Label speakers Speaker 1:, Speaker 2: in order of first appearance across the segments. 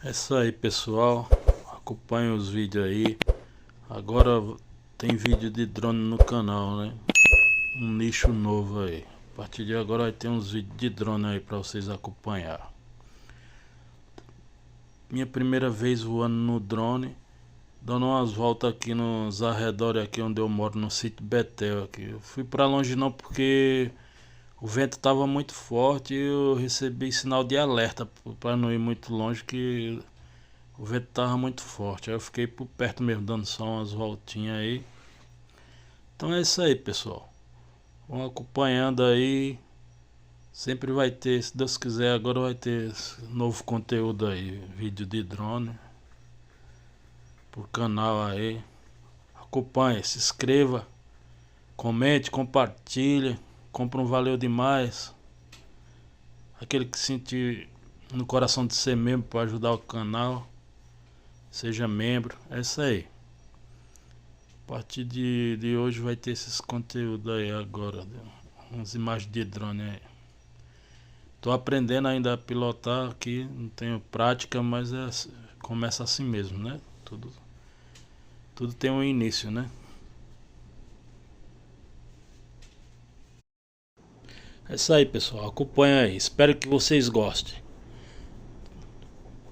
Speaker 1: É isso aí, pessoal, acompanhe os vídeos aí. Agora tem vídeo de drone no canal, né? Um nicho novo aí. A partir de agora vai ter uns vídeos de drone aí para vocês acompanhar. Minha primeira vez voando no drone, dando umas voltas aqui nos arredores aqui onde eu moro, no sítio Betel aqui. Eu fui para longe não porque o vento estava muito forte e eu recebi sinal de alerta para não ir muito longe, que o vento estava muito forte. Aí eu fiquei por perto mesmo, dando só umas voltinhas aí. Então é isso aí, pessoal. Vão acompanhando aí. Sempre vai ter, se Deus quiser, agora vai ter novo conteúdo aí. Vídeo de drone pro canal aí. Acompanhe, se inscreva, comente, compartilhe. Compra um valeu demais. Aquele que sentir no coração de ser membro para ajudar o canal, seja membro. É isso aí. A partir de hoje vai ter esses conteúdos aí agora. Umas imagens de drone aí. Tô aprendendo ainda a pilotar aqui. Não tenho prática, mas começa assim mesmo, né? Tudo tem um início, né? É isso aí, pessoal. Acompanha aí. Espero que vocês gostem.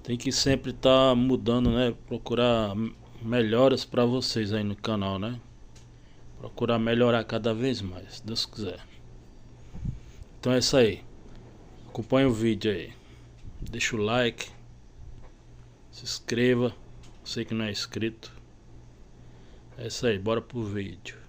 Speaker 1: Tem que sempre estar mudando, né? Procurar melhoras para vocês aí no canal, né? Procurar melhorar cada vez mais, se Deus quiser. Então é isso aí. Acompanha o vídeo aí. Deixa o like. Se inscreva. Você que não é inscrito. É isso aí. Bora pro vídeo.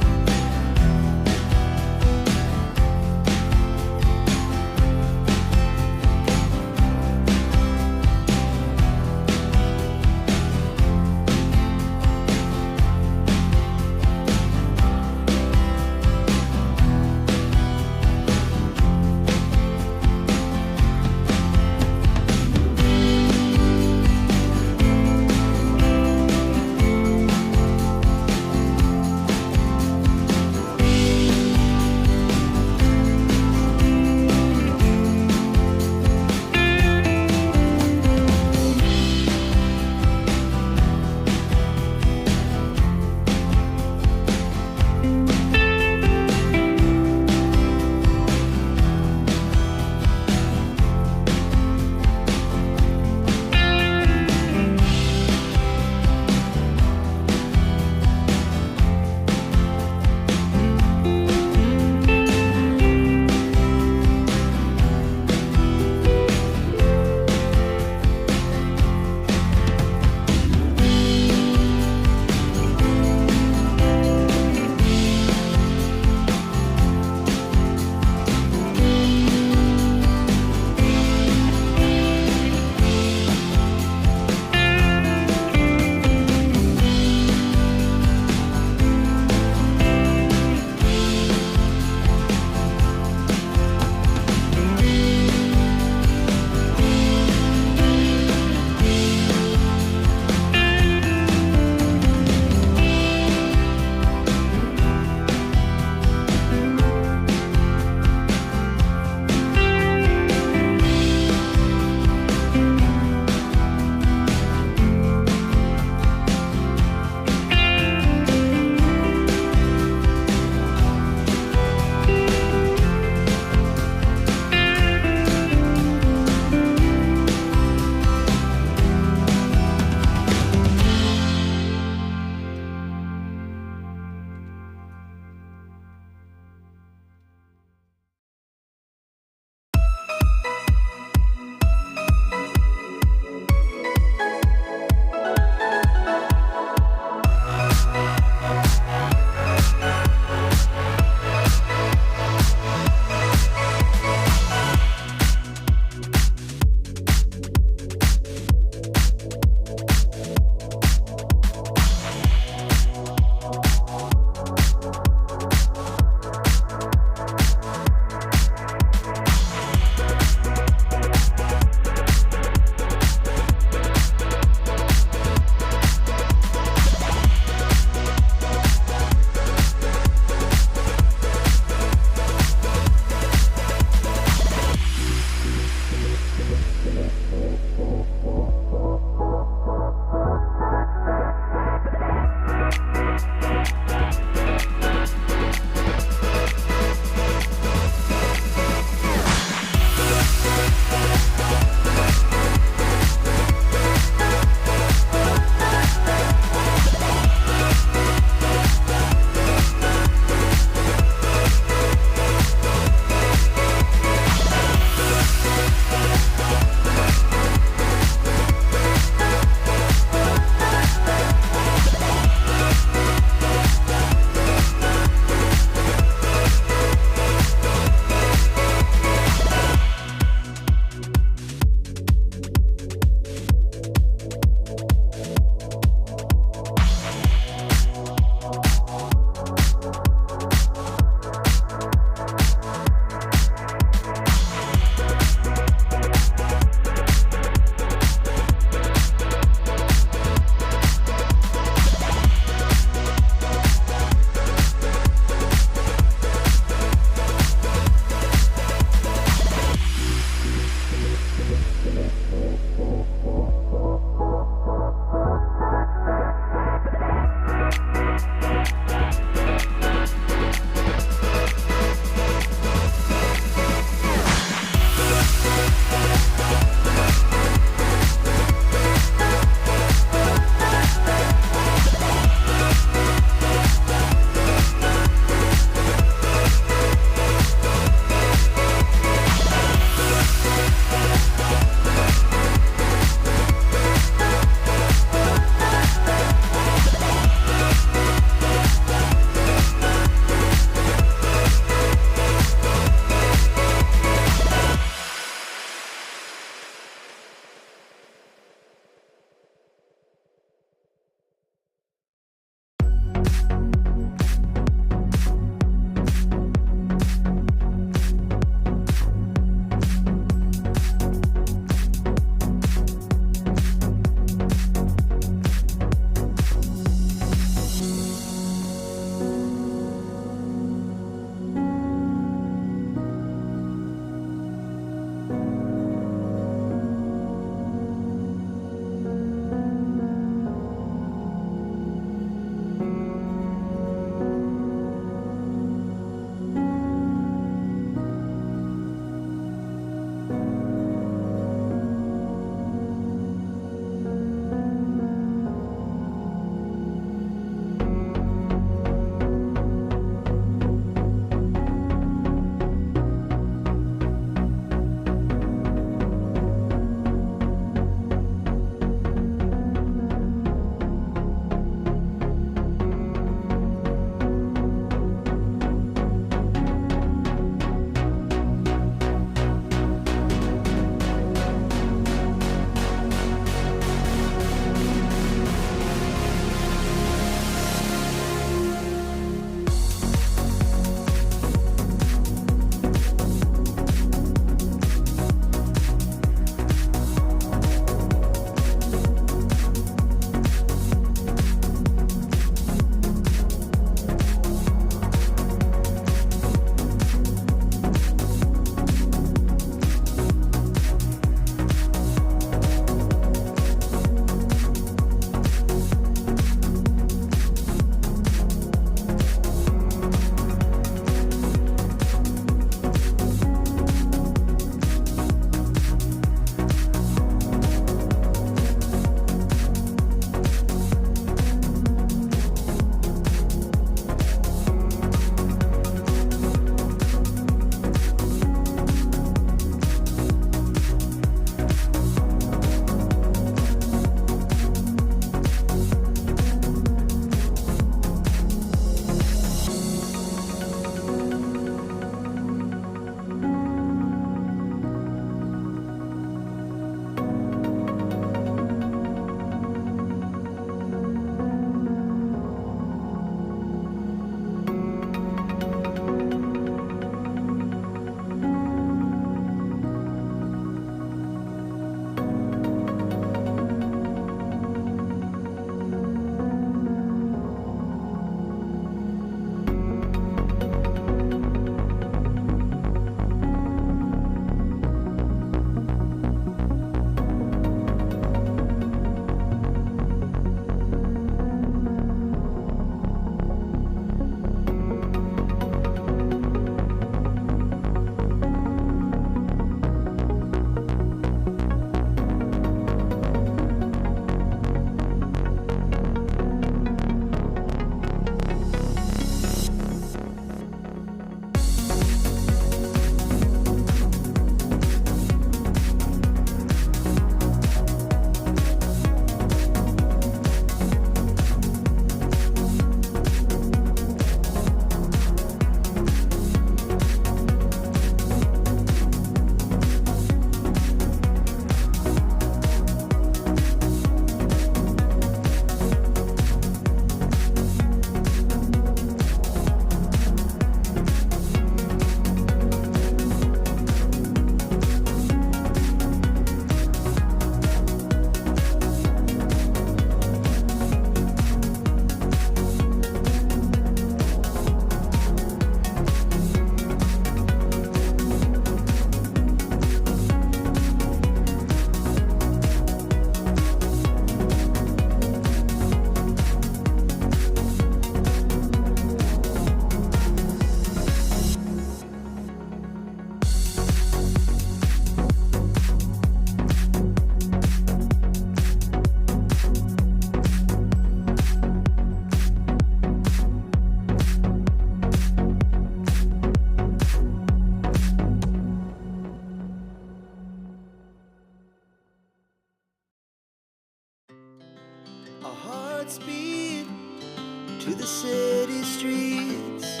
Speaker 2: to the city streets,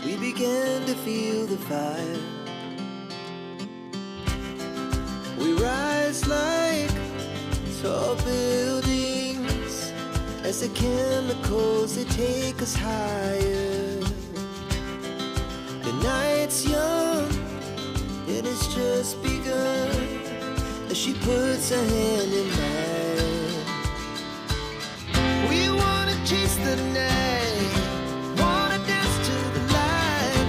Speaker 2: we began to feel the fire. We rise like tall buildings as the chemicals, they take us higher. The night's young, it has just begun, as she puts her hand in mine. We wanna chase the night, wanna dance to the light,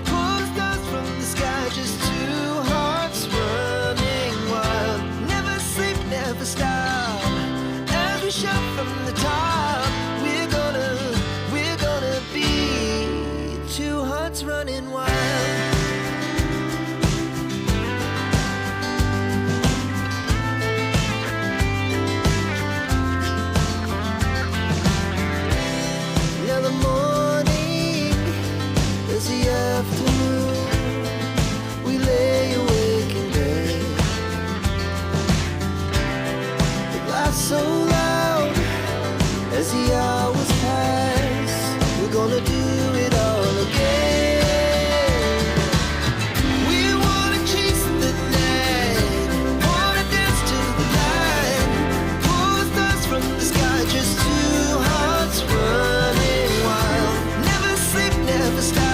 Speaker 2: pull stars from the sky, just two hearts running wild. Never sleep, never stop, as we shout from the top. We're gonna be two hearts running wild. Afternoon, we lay awake in bed. The laugh so loud as the hours pass. We're gonna do it all again. We wanna chase the night, wanna dance to the light, pull stars from the sky, just two hearts running wild. Never sleep, never stop,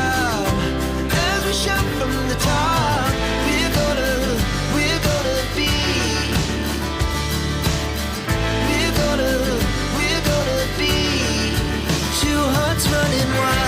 Speaker 2: shout from the top. We're gonna be, we're gonna be two hearts running wild.